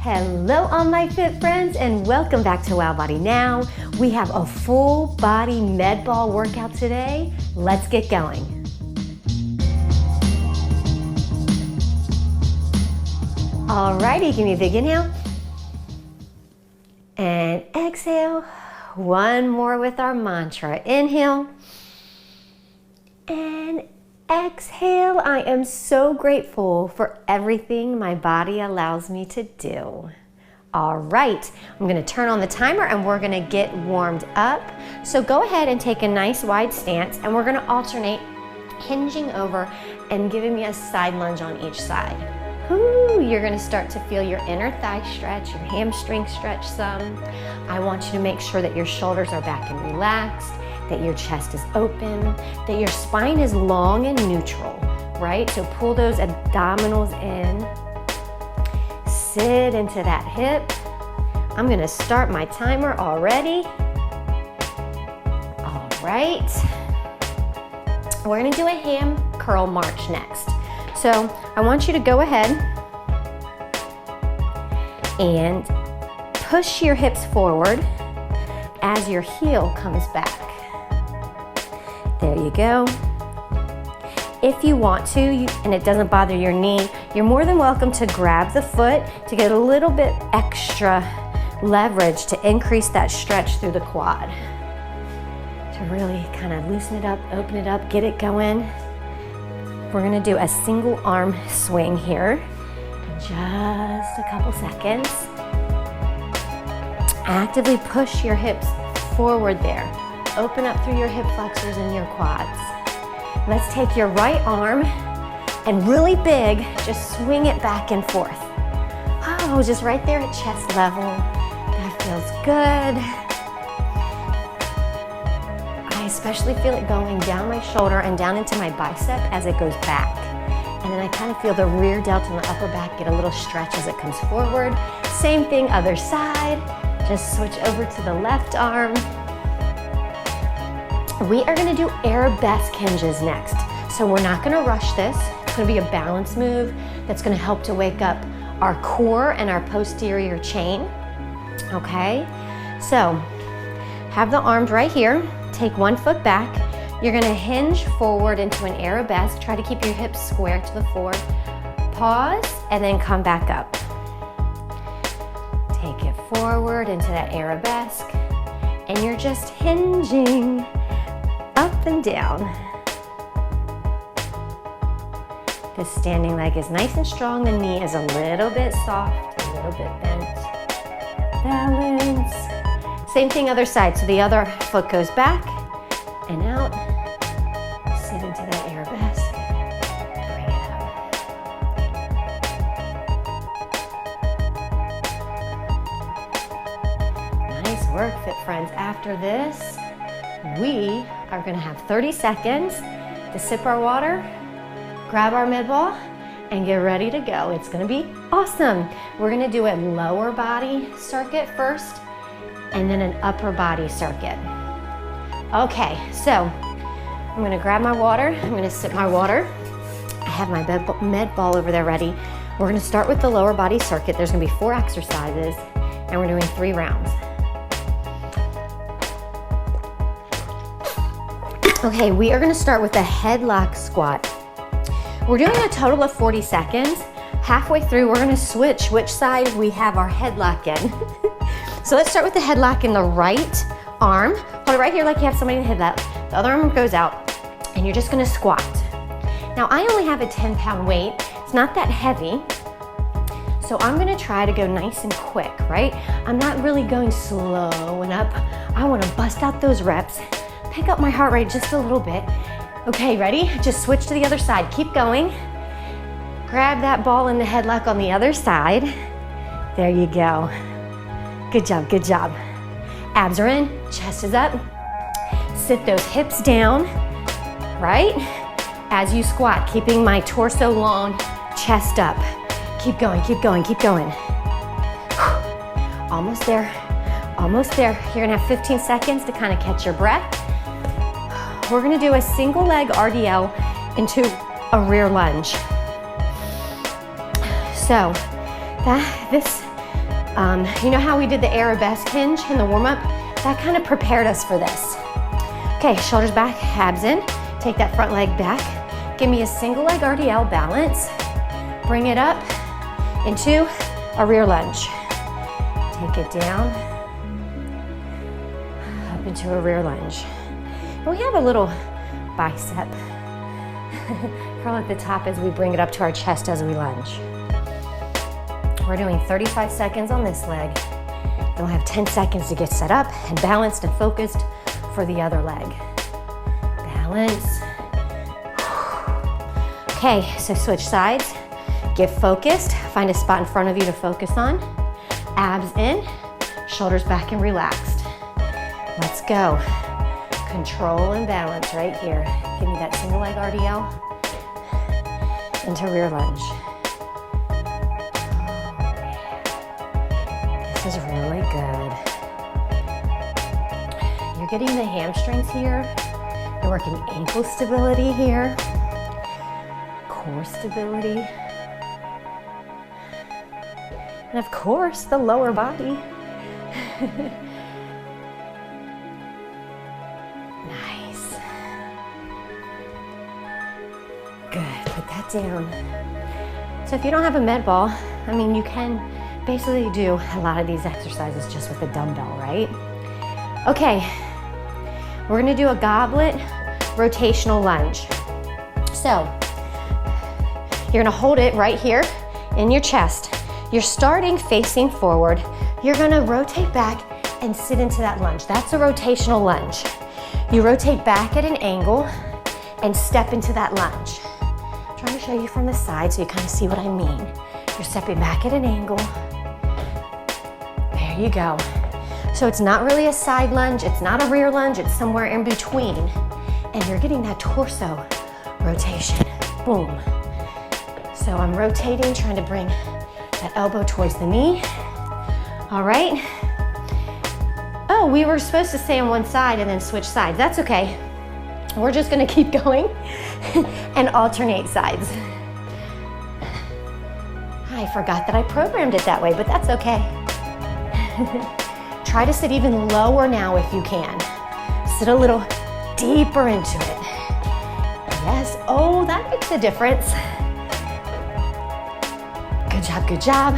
Hello all my fit friends and welcome back to Wow Body Now. We have a full body med ball workout today. Let's get going. Alrighty, give me a big inhale. And exhale. One more with our mantra. Inhale. And exhale. I am so grateful for everything my body allows me to do. All right, I'm gonna turn on the timer and we're gonna get warmed up. So go ahead and take a nice wide stance and we're gonna alternate hinging over and giving me a side lunge on each side. Ooh, you're gonna start to feel your inner thigh stretch, your hamstring stretch some. I want you to make sure that your shoulders are back and relaxed, that your chest is open, that your spine is long and neutral, right? So pull those abdominals in, sit into that hip. I'm gonna start my timer already. All right. We're gonna do a ham curl march next. So I want you to go ahead and push your hips forward as your heel comes back. There you go. If you want to, and it doesn't bother your knee, you're more than welcome to grab the foot to get a little bit extra leverage to increase that stretch through the quad. To really kind of loosen it up, open it up, get it going. We're gonna do a single arm swing here in just a couple seconds. Actively push your hips forward there. Open up through your hip flexors and your quads. Let's take your right arm and really big, just swing it back and forth. Oh, just right there at chest level. That feels good. I especially feel it going down my shoulder and down into my bicep as it goes back. And then I kind of feel the rear delt and the upper back get a little stretch as it comes forward. Same thing, other side. Just switch over to the left arm. We are gonna do arabesque hinges next. So we're not gonna rush this. It's gonna be a balance move that's gonna help to wake up our core and our posterior chain, okay? So, have the arms right here. Take one foot back. You're gonna hinge forward into an arabesque. Try to keep your hips square to the floor. Pause, and then come back up. Take it forward into that arabesque, and you're just hinging up and down. The standing leg is nice and strong. The knee is a little bit soft, a little bit bent. Balance. Same thing other side. So the other foot goes back and out. Sit into that arabesque. Bring it up. Nice work, fit friends. After this, we are gonna have 30 seconds to sip our water, grab our med ball, and get ready to go. It's gonna be awesome. We're gonna do a lower body circuit first, and then an upper body circuit. Okay, so I'm gonna grab my water, I'm gonna sip my water. I have my med ball over there ready. We're gonna start with the lower body circuit. There's gonna be 4 exercises, and we're doing 3 rounds. Okay, we are gonna start with a headlock squat. We're doing a total of 40 seconds. Halfway through, we're gonna switch which side we have our headlock in. So let's start with the headlock in the right arm. Hold it right here like you have somebody in the headlock. The other arm goes out, and you're just gonna squat. Now, I only have a 10-pound weight. It's not that heavy. So I'm gonna try to go nice and quick, right? I'm not really going slow and up. I wanna bust out those reps. Pick up my heart rate just a little bit. Okay, ready? Just switch to the other side. Keep going. Grab that ball in the headlock on the other side. There you go. Good job, good job. Abs are in, chest is up. Sit those hips down, right? As you squat, keeping my torso long, chest up. Keep going, keep going, keep going. Almost there, almost there. You're gonna have 15 seconds to kind of catch your breath. We're gonna do a single leg RDL into a rear lunge. So this You know how we did the arabesque hinge in the warm-up? That kind of prepared us for this. Okay, shoulders back, abs in. Take that front leg back. Give me a single leg RDL balance. Bring it up into a rear lunge. Take it down, up into a rear lunge. And we have a little bicep curl at the top as we bring it up to our chest as we lunge. We're doing 35 seconds on this leg. Then we'll have 10 seconds to get set up and balanced and focused for the other leg. Balance. Okay, so switch sides. Get focused. Find a spot in front of you to focus on. Abs in, shoulders back and relaxed. Let's go. Control and balance right here. Give me that single leg RDL into rear lunge. This is really good. You're getting the hamstrings here. You're working ankle stability here, core stability, and of course the lower body. Nice. Good, put that down. So if you don't have a med ball, I mean, you can basically do a lot of these exercises just with a dumbbell, right? Okay, we're gonna do a goblet rotational lunge. So you're gonna hold it right here in your chest. You're starting facing forward. You're gonna rotate back and sit into that lunge. That's a rotational lunge. You rotate back at an angle and step into that lunge. I'm trying to show you from the side so you kind of see what I mean. You're stepping back at an angle. There you go. So it's not really a side lunge, it's not a rear lunge, it's somewhere in between. And you're getting that torso rotation. Boom. So I'm rotating, trying to bring that elbow towards the knee. All right. Oh, we were supposed to stay on one side and then switch sides. That's okay. We're just gonna keep going and alternate sides. I forgot that I programmed it that way, but that's okay. Try to sit even lower now if you can. Sit a little deeper into it. Yes, oh, that makes a difference. Good job, good job.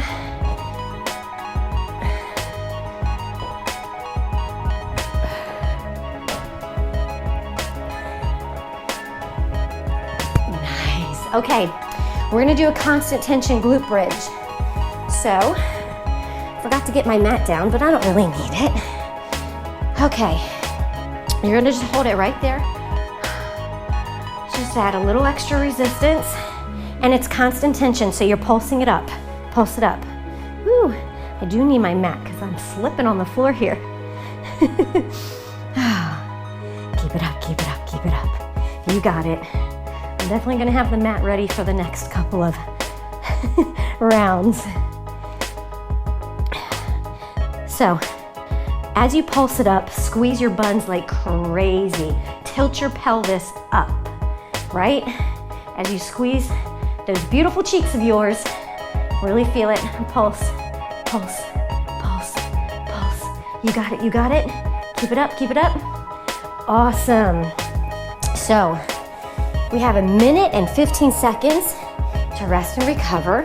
Nice, okay. We're gonna do a constant tension glute bridge. So, forgot to get my mat down, but I don't really need it. Okay, you're gonna just hold it right there. Just add a little extra resistance, and it's constant tension, so you're pulsing it up. Pulse it up. Whew, I do need my mat because I'm slipping on the floor here. Keep it up, keep it up, keep it up. You got it. I'm definitely gonna have the mat ready for the next couple of rounds. So, as you pulse it up, squeeze your buns like crazy. Tilt your pelvis up, right? As you squeeze those beautiful cheeks of yours, really feel it. Pulse, pulse, pulse, pulse. You got it, you got it. Keep it up, keep it up. Awesome. So, we have 1 minute and 15 seconds to rest and recover.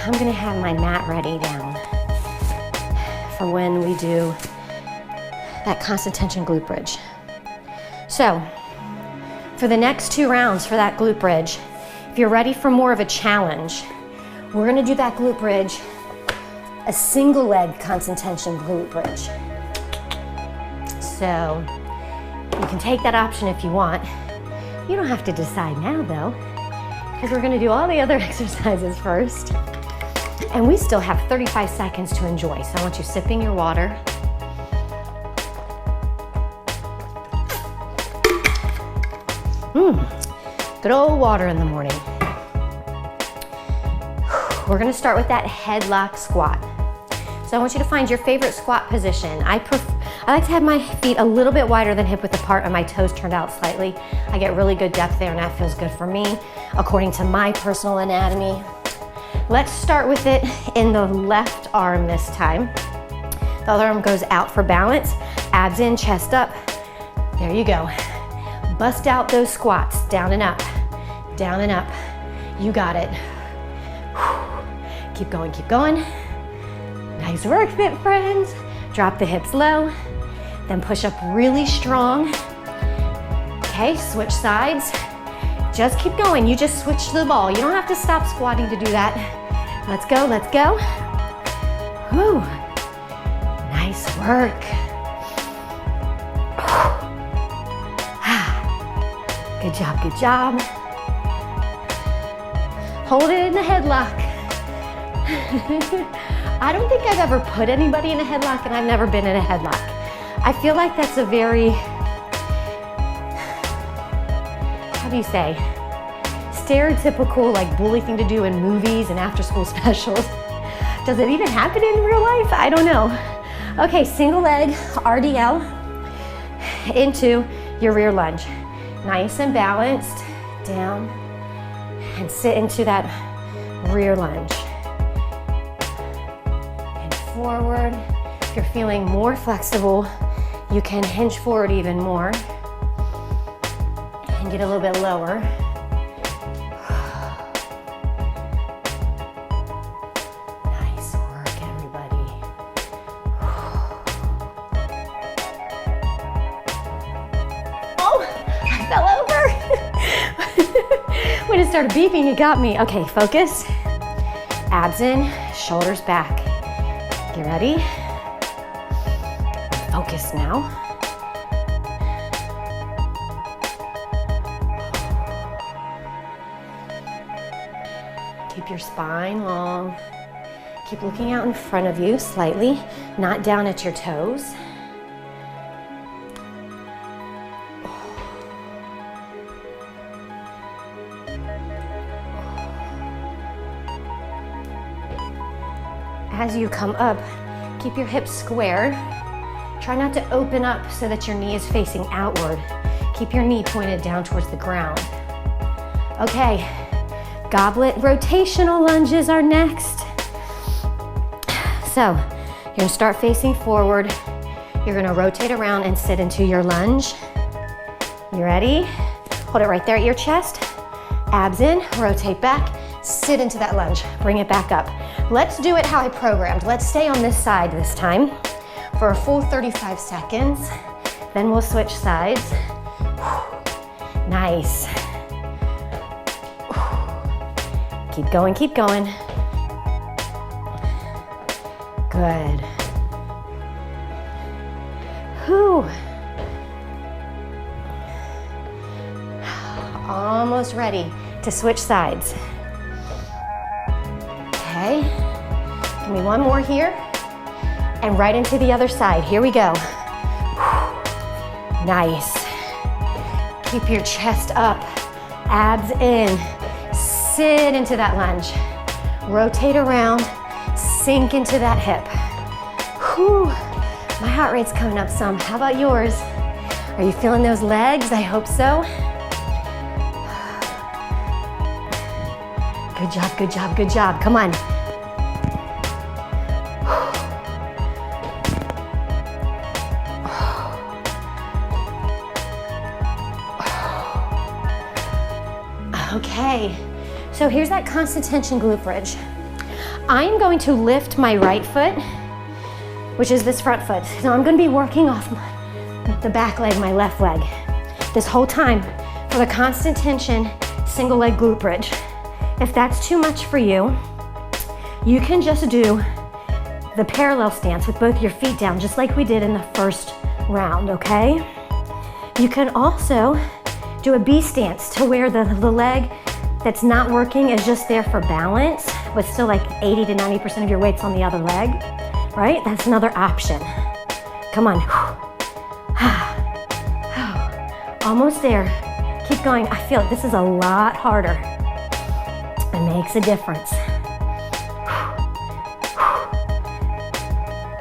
I'm gonna have my mat ready down for when we do that constant tension glute bridge. So, for the next 2 rounds for that glute bridge, if you're ready for more of a challenge, we're gonna do that glute bridge, a single leg constant tension glute bridge. So, you can take that option if you want. You don't have to decide now though, because we're gonna do all the other exercises first. And we still have 35 seconds to enjoy, so I want you sipping your water. Good old water in the morning. We're gonna start with that headlock squat. So I want you to find your favorite squat position. I like to have my feet a little bit wider than hip width apart and my toes turned out slightly. I get really good depth there and that feels good for me, according to my personal anatomy. Let's start with it in the left arm this time. The other arm goes out for balance. Abs in, chest up. There you go. Bust out those squats, down and up, down and up. You got it. Keep going, keep going. Nice work, fit friends. Drop the hips low, then push up really strong. Okay, switch sides. Just keep going. You just switch the ball. You don't have to stop squatting to do that. Let's go, let's go. Whew. Nice work. Good job, good job. Hold it in the headlock. I don't think I've ever put anybody in a headlock, and I've never been in a headlock. I feel like that's a very, how do you say, stereotypical like bully thing to do in movies and after school specials. Does it even happen in real life? I don't know. Okay, single leg RDL into your rear lunge. Nice and balanced, down, and sit into that rear lunge. And forward. If you're feeling more flexible, you can hinge forward even more and get a little bit lower. Nice work, everybody. Oh, I fell over. When it started beeping, it got me. Okay, focus. Abs in, shoulders back. Get ready. Focus now. Keep your spine long. Keep looking out in front of you slightly, not down at your toes. As you come up, keep your hips square. Try not to open up so that your knee is facing outward. Keep your knee pointed down towards the ground. Okay, goblet rotational lunges are next. So, you're gonna start facing forward. You're gonna rotate around and sit into your lunge. You ready? Hold it right there at your chest. Abs in, rotate back, sit into that lunge. Bring it back up. Let's do it how I programmed. Let's stay on this side this time for a full 35 seconds. Then we'll switch sides. Nice. Keep going, keep going. Good. Whew. Almost ready to switch sides. Okay, give me one more here, and right into the other side. Here we go. Nice. Keep your chest up, abs in, sit into that lunge. Rotate around, sink into that hip. Whew. My heart rate's coming up some. How about yours? Are you feeling those legs? I hope so. Good job, good job, good job. Come on. Okay, so here's that constant tension glute bridge. I'm going to lift my right foot, which is this front foot. So I'm gonna be working off the back leg, my left leg, this whole time for the constant tension single leg glute bridge. If that's too much for you, you can just do the parallel stance with both your feet down, just like we did in the first round, okay? You can also do a B stance to where the leg that's not working is just there for balance, but still like 80 to 90% of your weight's on the other leg, right? That's another option. Come on. Almost there. Keep going. I feel it. This is a lot harder. It makes a difference.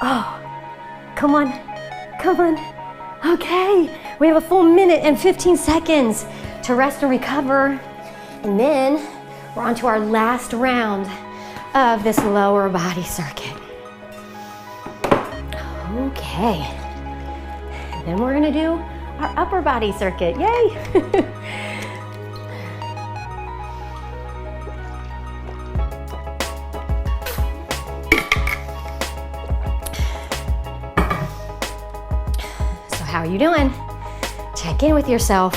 Oh, come on, come on. Okay, we have a full minute and 15 seconds to rest and recover. And then we're on to our last round of this lower body circuit. Okay. And then we're gonna do our upper body circuit. Yay! So how are you doing? Check in with yourself.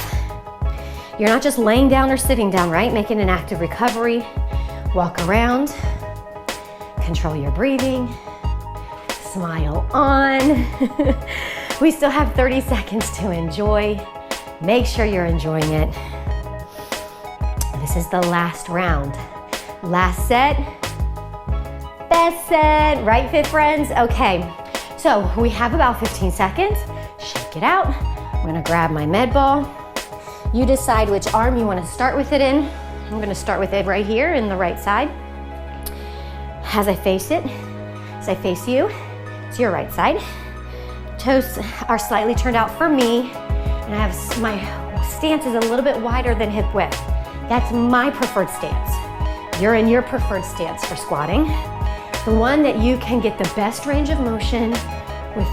You're not just laying down or sitting down, right? Making an active recovery. Walk around. Control your breathing. Smile on. We still have 30 seconds to enjoy. Make sure you're enjoying it. This is the last round. Last set, best set, right fit friends? Okay, so we have about 15 seconds. Shake it out. I'm gonna grab my med ball. You decide which arm you wanna start with it in. I'm gonna start with it right here in the right side. As I face it, as I face you, it's your right side. Toes are slightly turned out for me, and I have my stance is a little bit wider than hip width. That's my preferred stance. You're in your preferred stance for squatting. The one that you can get the best range of motion with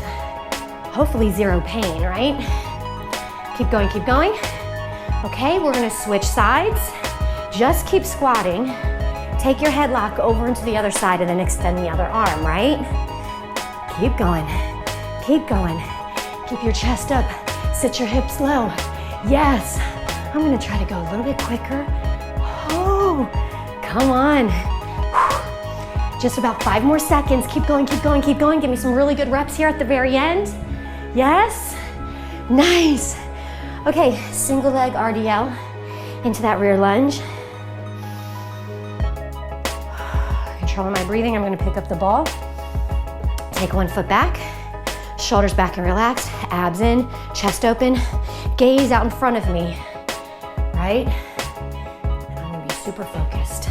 hopefully zero pain, right? Keep going, keep going. Okay, we're gonna switch sides. Just keep squatting. Take your headlock over into the other side and then extend the other arm, right? Keep going. Keep going. Keep your chest up. Sit your hips low. Yes. I'm gonna try to go a little bit quicker. Oh, come on. Just about 5 more seconds. Keep going, keep going, keep going. Give me some really good reps here at the very end. Yes. Nice. Okay, single leg RDL into that rear lunge. Controlling my breathing, I'm gonna pick up the ball. Take one foot back. Shoulders back and relaxed, abs in, chest open, gaze out in front of me, right? And I'm gonna be super focused.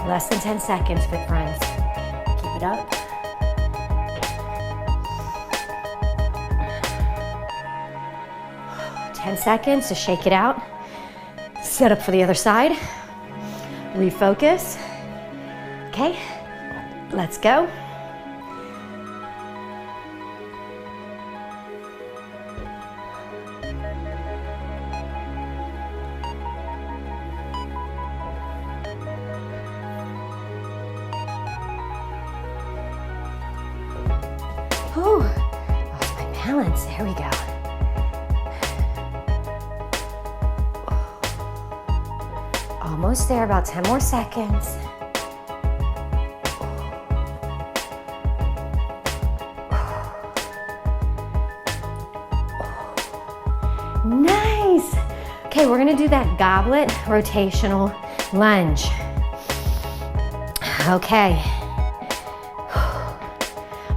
Less than 10 seconds, fit friends. Keep it up. Ten seconds to shake it out. Set up for the other side. Refocus. Okay, let's go. Whew, lost my balance, there we go. Almost there, about 10 more seconds. Nice. Okay, we're gonna do that goblet rotational lunge. Okay.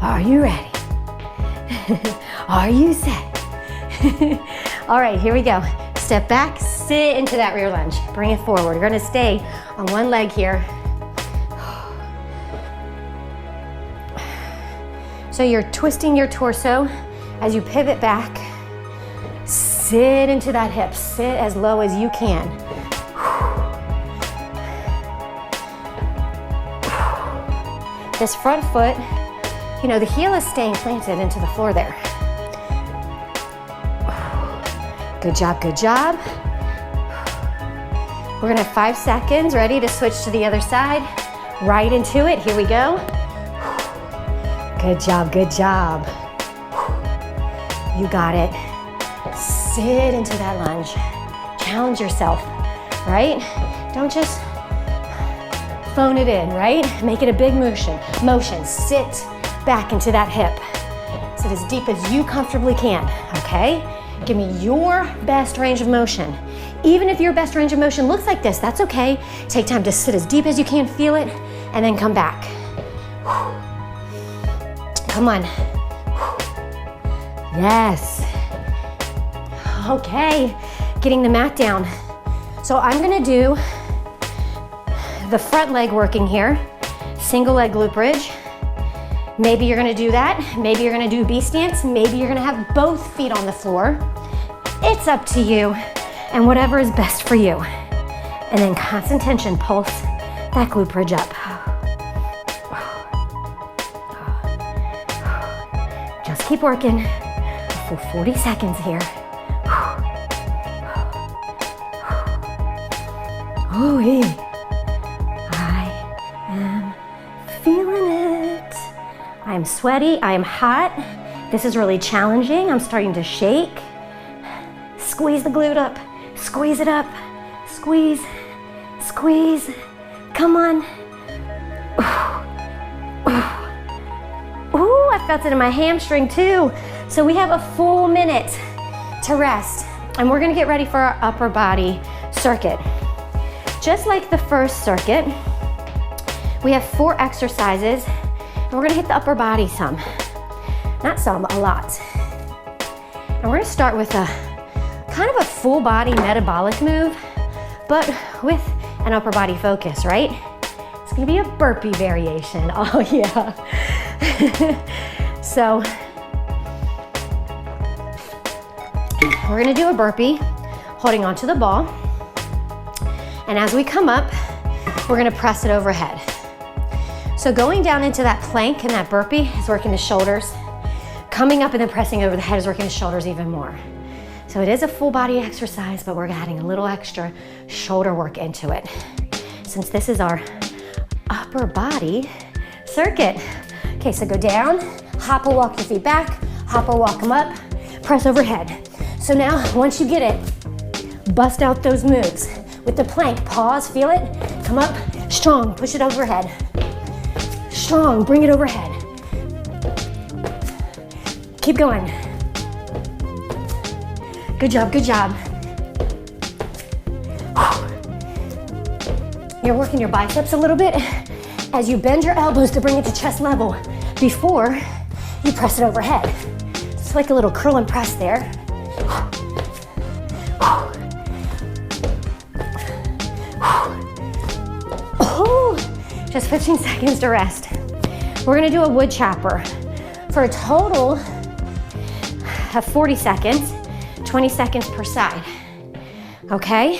Are you ready? Are you set? All right, here we go. Step back, sit into that rear lunge. Bring it forward. We're gonna stay on one leg here. So you're twisting your torso as you pivot back. Sit into that hip. Sit as low as you can. This front foot, you know, the heel is staying planted into the floor there. Good job, good job. We're gonna have 5 seconds, ready to switch to the other side. Right into it, here we go. Good job, good job. You got it. Sit into that lunge. Challenge yourself, right? Don't just phone it in, right? Make it a big motion. Sit back into that hip. Sit as deep as you comfortably can, okay? Give me your best range of motion. Even if your best range of motion looks like this, that's okay. Take time to sit as deep as you can, feel it, and then come back. Come on. Yes. Okay, getting the mat down. So I'm gonna do the front leg working here, single leg glute bridge. Maybe you're gonna do that. Maybe you're gonna do B stance. Maybe you're gonna have both feet on the floor. It's up to you and whatever is best for you. And then constant tension, pulse that glute bridge up. Just keep working for 40 seconds here. Ooh, I am feeling it. I'm sweaty, I am hot. This is really challenging. I'm starting to shake. Squeeze the glute up, squeeze it up, squeeze, squeeze. Come on. Ooh, I felt it in my hamstring too. So we have a full minute to rest, and we're gonna get ready for our upper body circuit. Just like the first circuit, we have 4 exercises, and we're gonna hit the upper body some. Not some, a lot. And we're gonna start with a kind of a full body metabolic move, but with an upper body focus, right? It's gonna be a burpee variation. Oh yeah. So we're gonna do a burpee, holding onto the ball. And as we come up, we're gonna press it overhead. So going down into that plank and that burpee is working the shoulders. Coming up and then pressing over the head is working the shoulders even more. So it is a full body exercise, but we're adding a little extra shoulder work into it, since this is our upper body circuit. Okay, so go down, hop or walk your feet back, hop or walk them up, press overhead. So now, once you get it, bust out those moves. With the plank, pause, feel it, come up, strong, push it overhead. Strong, bring it overhead. Keep going. Good job, good job. You're working your biceps a little bit as you bend your elbows to bring it to chest level before you press it overhead. It's like a little curl and press there. Just 15 seconds to rest. We're gonna do a wood chopper for a total of 40 seconds, 20 seconds per side, okay?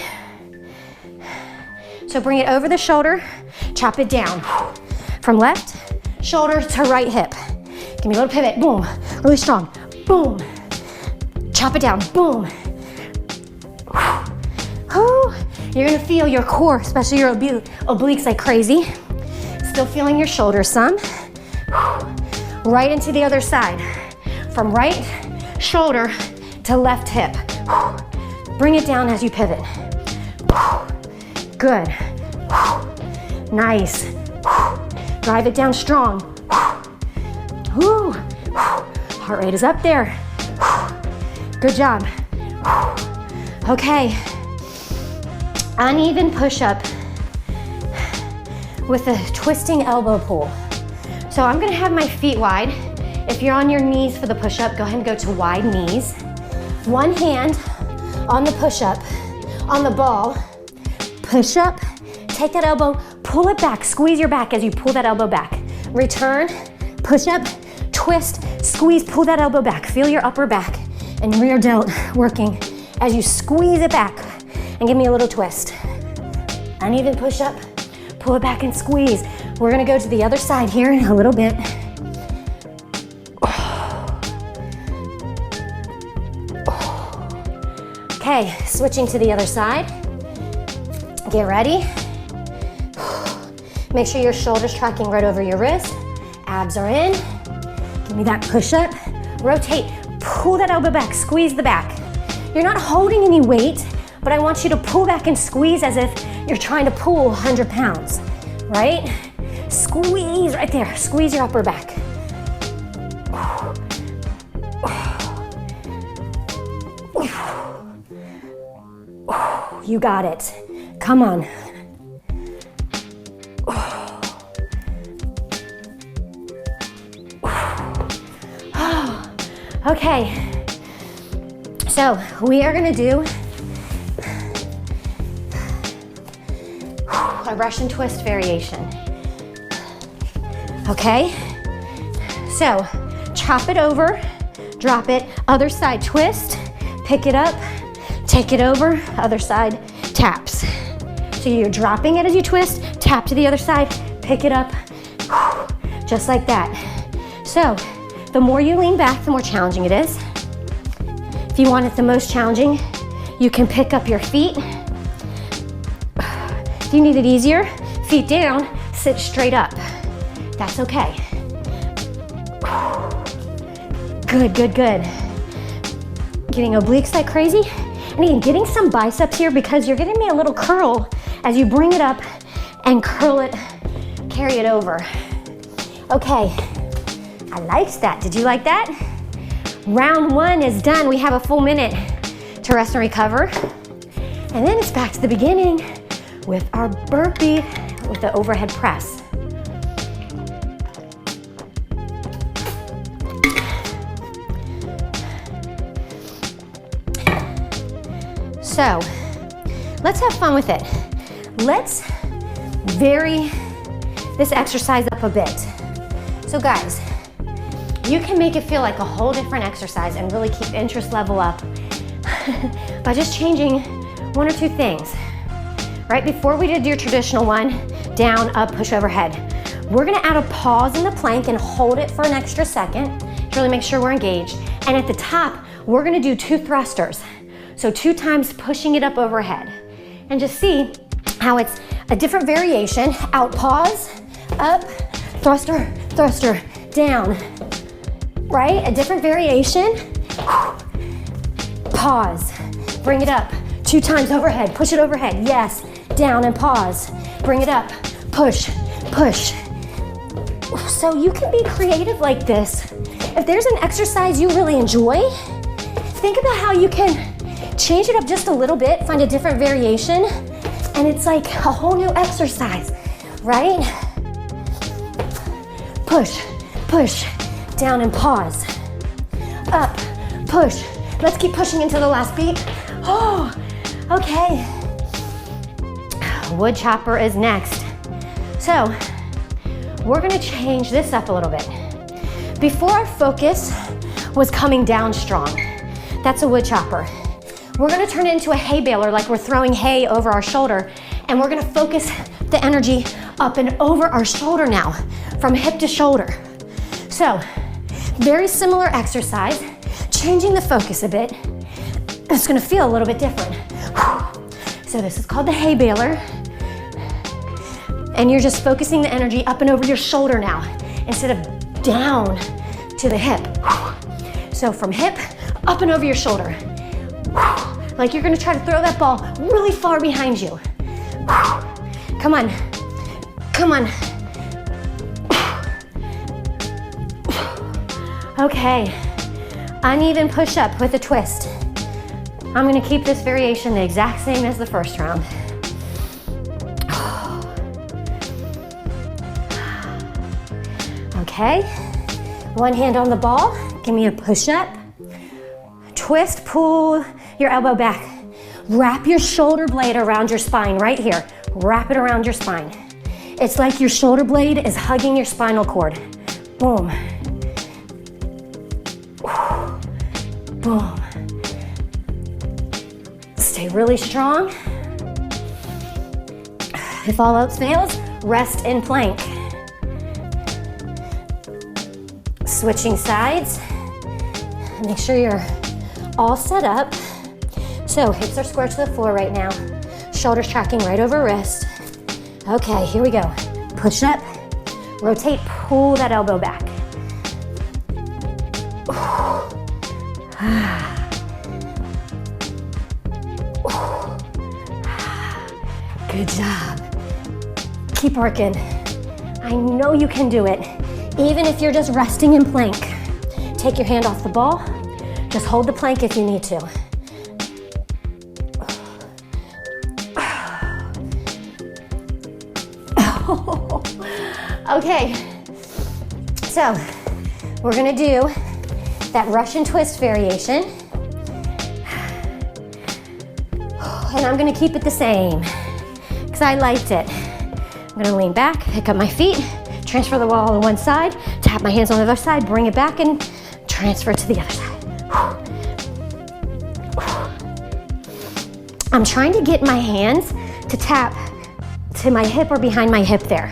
So bring it over the shoulder, chop it down. From left shoulder to right hip. Give me a little pivot, boom, really strong, boom. Chop it down, boom. You're gonna feel your core, especially your obliques like crazy. Still feeling your shoulders some. Right into the other side. From right shoulder to left hip. Bring it down as you pivot. Good. Nice. Drive it down strong. Heart rate is up there. Good job. Okay. Uneven push-up with a twisting elbow pull. So I'm gonna have my feet wide. If you're on your knees for the push-up, go ahead and go to wide knees. One hand on the push-up, on the ball, push up, take that elbow, pull it back, squeeze your back as you pull that elbow back. Return, push up, twist, squeeze, pull that elbow back. Feel your upper back and rear delt working as you squeeze it back, and give me a little twist. Uneven push up, pull it back and squeeze. We're gonna go to the other side here in a little bit. Okay, switching to the other side. Get ready. Make sure your shoulder's tracking right over your wrist. Abs are in. Give me that push up. Rotate, pull that elbow back, squeeze the back. You're not holding any weight, but I want you to pull back and squeeze as if you're trying to pull 100 pounds, right? Squeeze right there, squeeze your upper back. You got it, come on. Okay, so we are gonna do a Russian twist variation. Okay, so chop it over, drop it, other side twist, pick it up, take it over, other side taps. So you're dropping it as you twist, tap to the other side, pick it up, just like that. So the more you lean back, the more challenging it is. If you want it the most challenging, you can pick up your feet. If you need it easier, feet down, sit straight up. That's okay. Good, good, good. Getting obliques like crazy. And again, getting some biceps here because you're giving me a little curl as you bring it up and curl it, carry it over. Okay, I liked that. Did you like that? Round one is done. We have a full minute to rest and recover. And then it's back to the beginning with our burpee with the overhead press. So let's have fun with it. Let's vary this exercise up a bit. So guys, you can make it feel like a whole different exercise and really keep interest level up by just changing one or two things. Right before we did your traditional one, down, up, push overhead, we're gonna add a pause in the plank and hold it for an extra second to really make sure we're engaged. And at the top, we're gonna do 2 thrusters. So 2 times pushing it up overhead. And just see how it's a different variation. Out, pause, up, thruster, thruster, down. Right? A different variation. Pause. Bring it up. 2 times overhead. Push it overhead. Yes. Down and pause. Bring it up. Push, push. So you can be creative like this. If there's an exercise you really enjoy, think about how you can change it up just a little bit, find a different variation, and it's like a whole new exercise, right? Push, push, down and pause. Up, push. Let's keep pushing into the last beat. Oh, okay. Wood chopper is next. So, we're gonna change this up a little bit. Before our focus was coming down strong. That's a wood chopper. We're gonna turn it into a hay baler, like we're throwing hay over our shoulder, and we're gonna focus the energy up and over our shoulder now, from hip to shoulder. So, very similar exercise, changing the focus a bit. It's gonna feel a little bit different. So this is called the hay baler, and you're just focusing the energy up and over your shoulder now, instead of down to the hip. So from hip, up and over your shoulder. Like you're gonna try to throw that ball really far behind you. Come on, come on. Okay, uneven push-up with a twist. I'm gonna keep this variation the exact same as the first round. Okay, one hand on the ball, give me a push-up. Twist, pull your elbow back. Wrap your shoulder blade around your spine right here. Wrap it around your spine. It's like your shoulder blade is hugging your spinal cord. Boom. Boom. Stay really strong. If all else fails, rest in plank. Switching sides. Make sure you're all set up. So hips are square to the floor right now. Shoulders tracking right over wrist. Okay, here we go. Push up, rotate, pull that elbow back. Good job. Keep working. I know you can do it, even if you're just resting in plank. Take your hand off the ball. Just hold the plank if you need to. Okay, so we're gonna do that Russian twist variation. And I'm gonna keep it the same because I liked it. I'm gonna lean back, pick up my feet, transfer the wall on one side, tap my hands on the other side, bring it back and transfer it to the other side. I'm trying to get my hands to tap to my hip or behind my hip there.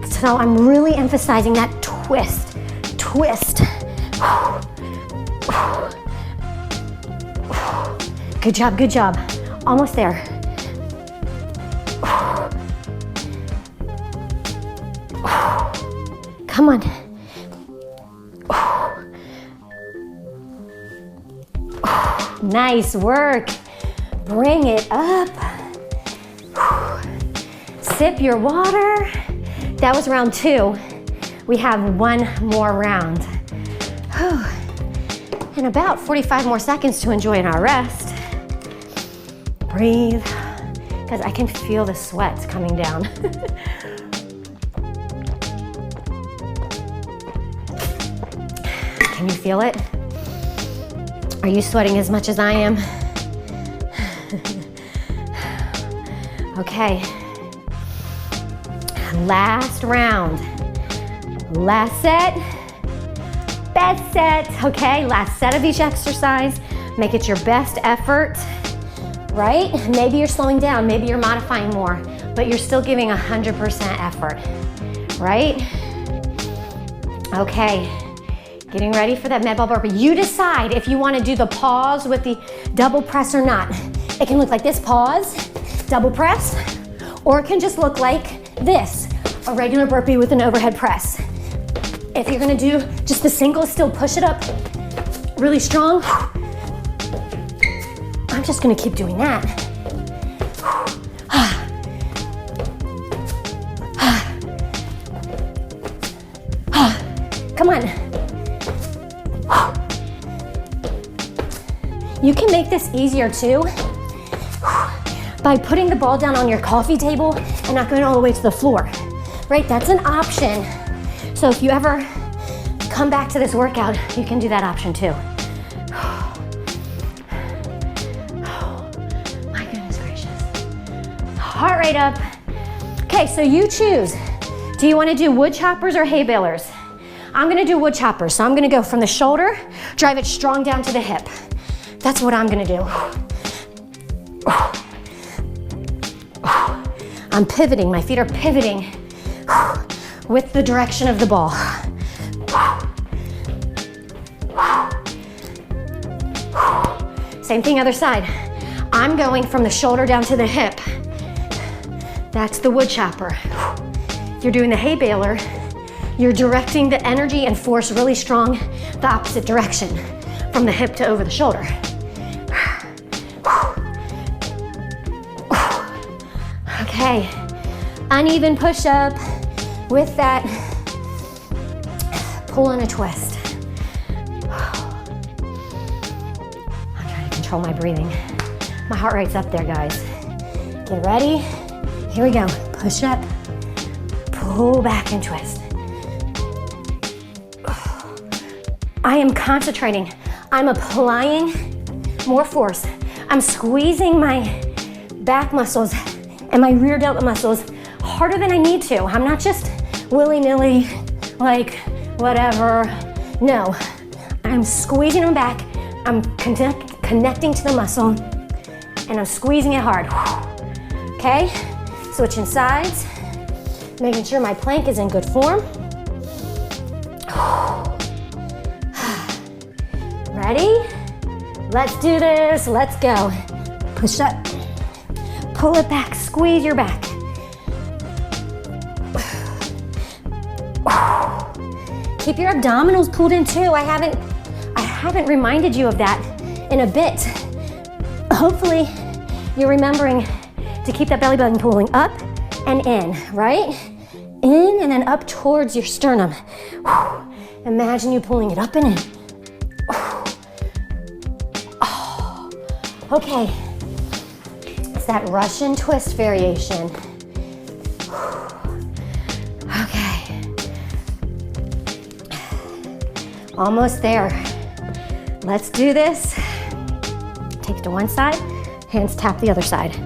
So I'm really emphasizing that twist, twist. Good job, good job. Almost there. Come on. Nice work. Bring it up. Sip your water. That was round 2. We have one more round. And about 45 more seconds to enjoy our rest. Breathe, because I can feel the sweat coming down. Can you feel it? Are you sweating as much as I am? Okay. Last round. Last set. Best set. Okay, last set of each exercise. Make it your best effort, right? Maybe you're slowing down, maybe you're modifying more, but you're still giving 100% effort, right? Okay. Getting ready for that med ball burpee. You decide if you want to do the pause with the double press or not. It can look like this, pause, double press, or it can just look like this, a regular burpee with an overhead press. If you're gonna do just the single, still push it up really strong. I'm just gonna keep doing that. Come on. You can make this easier too by putting the ball down on your coffee table and not going all the way to the floor, right? That's an option. So if you ever come back to this workout, you can do that option too. My goodness gracious. Heart rate up. Okay, so you choose. Do you want to do wood choppers or hay balers? I'm gonna do wood choppers, so I'm gonna go from the shoulder, drive it strong down to the hip. That's what I'm gonna do. I'm pivoting, my feet are pivoting with the direction of the ball. Same thing, other side. I'm going from the shoulder down to the hip. That's the wood chopper. If you're doing the hay baler, you're directing the energy and force really strong the opposite direction, from the hip to over the shoulder. Okay, uneven push-up with that pull and a twist. I'm trying to control my breathing. My heart rate's up there, guys. Get ready. Here we go. Push up, pull back and twist. I am concentrating. I'm applying more force. I'm squeezing my back muscles and my rear delta muscles harder than I need to. I'm not just willy-nilly, like whatever. No, I'm squeezing them back. I'm connecting to the muscle and I'm squeezing it hard. Okay, switching sides, making sure my plank is in good form. Ready? Let's do this, let's go. Push up, pull it back, squeeze your back. Keep your abdominals pulled in too. I haven't reminded you of that in a bit. Hopefully you're remembering to keep that belly button pulling up and in, right? In and then up towards your sternum. Imagine you pulling it up and in. Okay, it's that Russian twist variation. Okay, almost there. Let's do this. Take it to one side, hands tap the other side.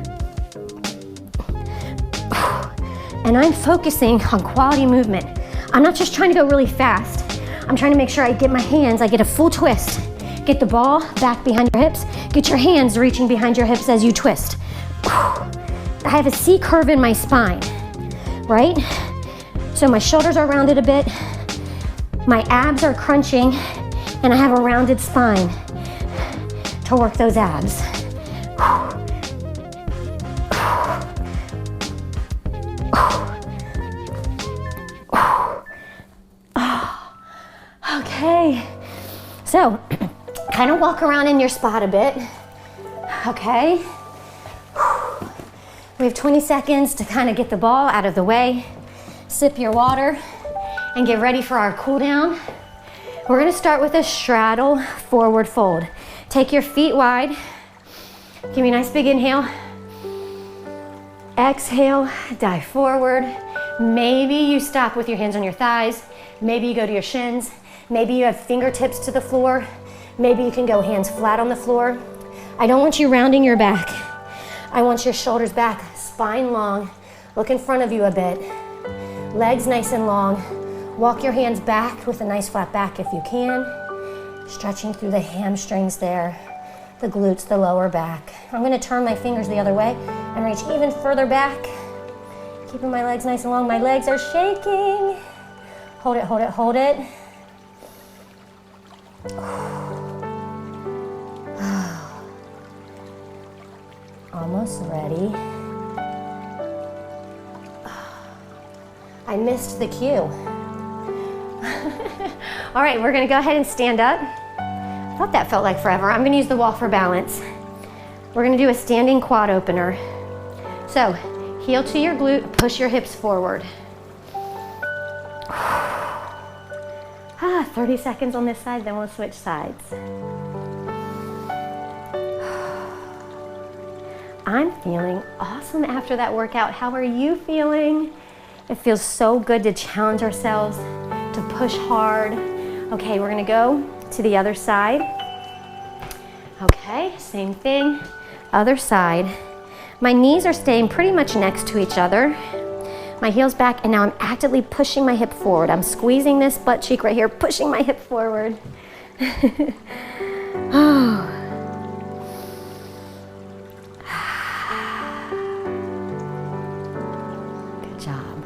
And I'm focusing on quality movement. I'm not just trying to go really fast. I'm trying to make sure I get my hands, I get a full twist. Get the ball back behind your hips. Get your hands reaching behind your hips as you twist. I have a C curve in my spine, right? So my shoulders are rounded a bit. My abs are crunching, and I have a rounded spine to work those abs. Okay, so kind of walk around in your spot a bit, okay? We have 20 seconds to kind of get the ball out of the way, sip your water, and get ready for our cool down. We're gonna start with a straddle forward fold. Take your feet wide, give me a nice big inhale. Exhale, dive forward. Maybe you stop with your hands on your thighs. Maybe you go to your shins. Maybe you have fingertips to the floor. Maybe you can go hands flat on the floor. I don't want you rounding your back. I want your shoulders back, spine long. Look in front of you a bit. Legs nice and long. Walk your hands back with a nice flat back if you can. Stretching through the hamstrings there, the glutes, the lower back. I'm gonna turn my fingers the other way and reach even further back. Keeping my legs nice and long. My legs are shaking. Hold it, hold it, hold it. Almost ready. I missed the cue. All right, we're gonna go ahead and stand up. I thought that felt like forever. I'm gonna use the wall for balance. We're gonna do a standing quad opener. So, heel to your glute, push your hips forward. 30 seconds on this side, then we'll switch sides. I'm feeling awesome after that workout. How are you feeling? It feels so good to challenge ourselves, to push hard. Okay, we're gonna go to the other side. Okay, same thing, other side. My knees are staying pretty much next to each other. My heel's back, and now I'm actively pushing my hip forward. I'm squeezing this butt cheek right here, pushing my hip forward. Oh. Good job.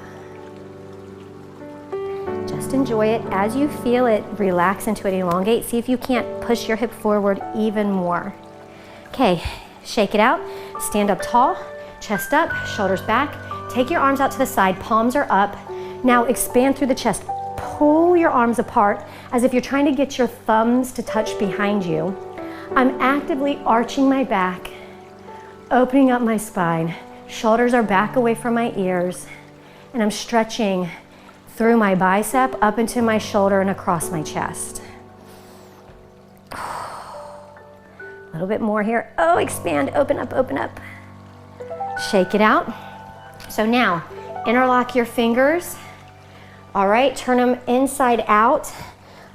Just enjoy it as you feel it. Relax into it, elongate. See if you can't push your hip forward even more. Okay, shake it out. Stand up tall, chest up, shoulders back. Take your arms out to the side, palms are up. Now expand through the chest. Pull your arms apart as if you're trying to get your thumbs to touch behind you. I'm actively arching my back, opening up my spine. Shoulders are back away from my ears, and I'm stretching through my bicep, up into my shoulder and across my chest. A little bit more here. Oh, expand, open up, open up. Shake it out. So now, interlock your fingers. All right, turn them inside out.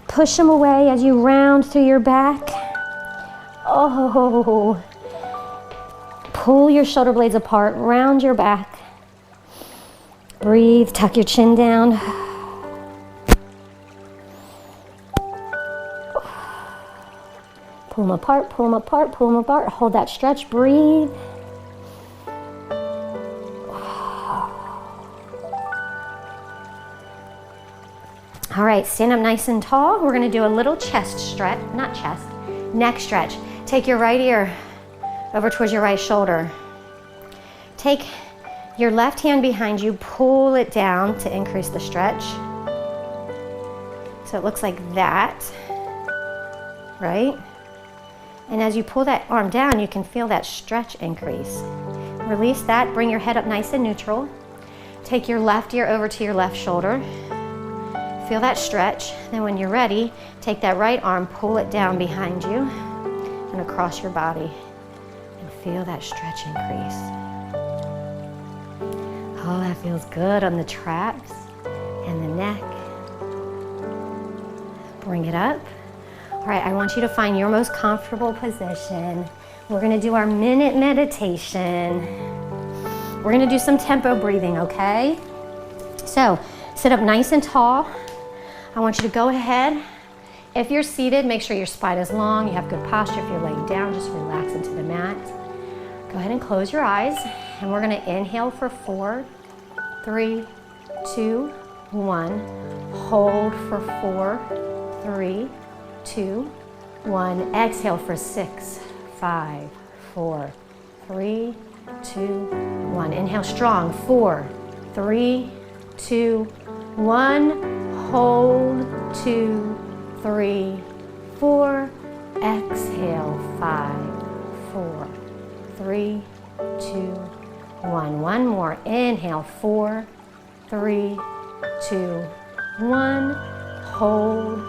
Push them away as you round through your back. Oh, pull your shoulder blades apart, round your back. Breathe, tuck your chin down. Pull them apart, pull them apart, pull them apart. Hold that stretch, breathe. All right, stand up nice and tall. We're gonna do a little chest stretch, not chest, neck stretch. Take your right ear over towards your right shoulder. Take your left hand behind you, pull it down to increase the stretch. So it looks like that, right? And as you pull that arm down, you can feel that stretch increase. Release that, bring your head up nice and neutral. Take your left ear over to your left shoulder. Feel that stretch. Then when you're ready, take that right arm, pull it down behind you and across your body. And feel that stretch increase. Oh, that feels good on the traps and the neck. Bring it up. All right, I want you to find your most comfortable position. We're gonna do our minute meditation. We're gonna do some tempo breathing, okay? So sit up nice and tall. I want you to go ahead. If you're seated, make sure your spine is long, you have good posture. If you're laying down, just relax into the mat. Go ahead and close your eyes, and we're gonna inhale for 4, 3, 2, 1. Hold for 4, 3, 2, 1. Exhale for 6, 5, 4, 3, 2, 1. Inhale strong. 4, 3, 2, 1. Hold. 2, 3, 4. Exhale. 5, 4, 3, 2, 1. One more. Inhale. 4, 3, 2, 1. Hold.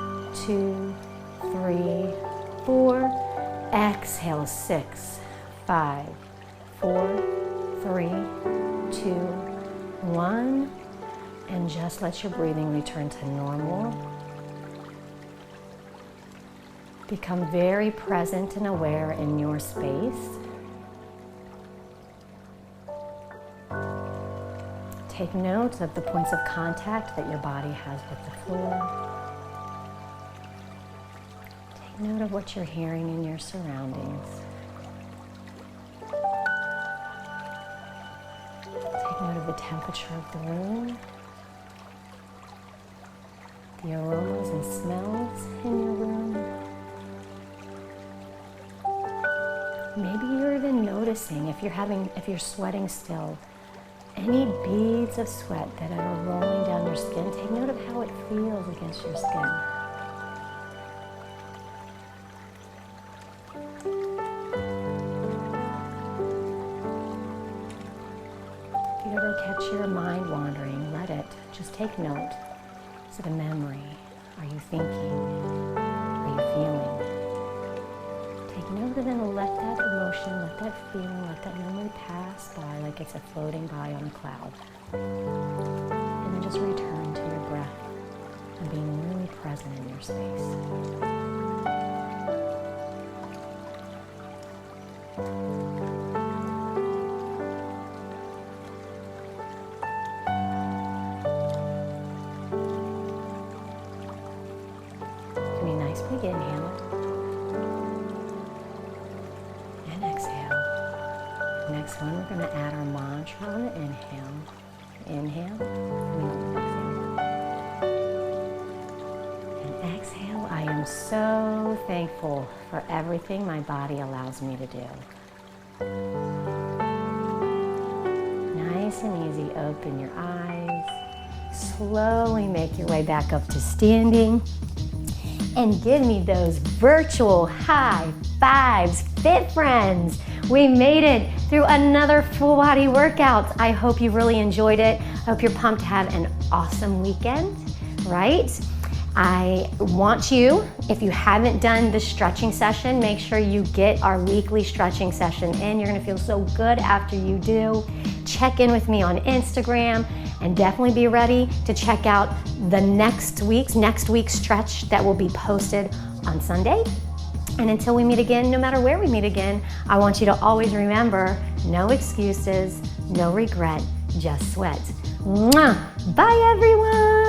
2, 3, 4. Exhale. 6, 5, 4, 3, 2, 1. And just let your breathing return to normal. Become very present and aware in your space. Take note of the points of contact that your body has with the floor. Take note of what you're hearing in your surroundings. Take note of the temperature of the room, the aromas and smells in your room. Maybe you're even noticing, if you're sweating still, any beads of sweat that are rolling down your skin. Take note of how it feels against your skin. If you ever catch your mind wandering, let it. Just take note. Is it a memory? Are you thinking? Are you feeling? Take note and then let that emotion, let that feeling, let that memory pass by like it's floating by on a cloud. And then just return to your breath and being really present in your space. Give me a nice big inhale. Next one, we're going to add our mantra on the inhale. Inhale. And exhale. I am so thankful for everything my body allows me to do. Nice and easy. Open your eyes. Slowly make your way back up to standing. And give me those virtual high fives, fit friends. We made it through another full body workout. I hope you really enjoyed it. I hope you're pumped to have an awesome weekend, right? I want you, if you haven't done the stretching session, make sure you get our weekly stretching session in. You're gonna feel so good after you do. Check in with me on Instagram and definitely be ready to check out the next week's stretch that will be posted on Sunday. And until we meet again, no matter where we meet again, I want you to always remember, no excuses, no regret, just sweat. Mwah! Bye everyone!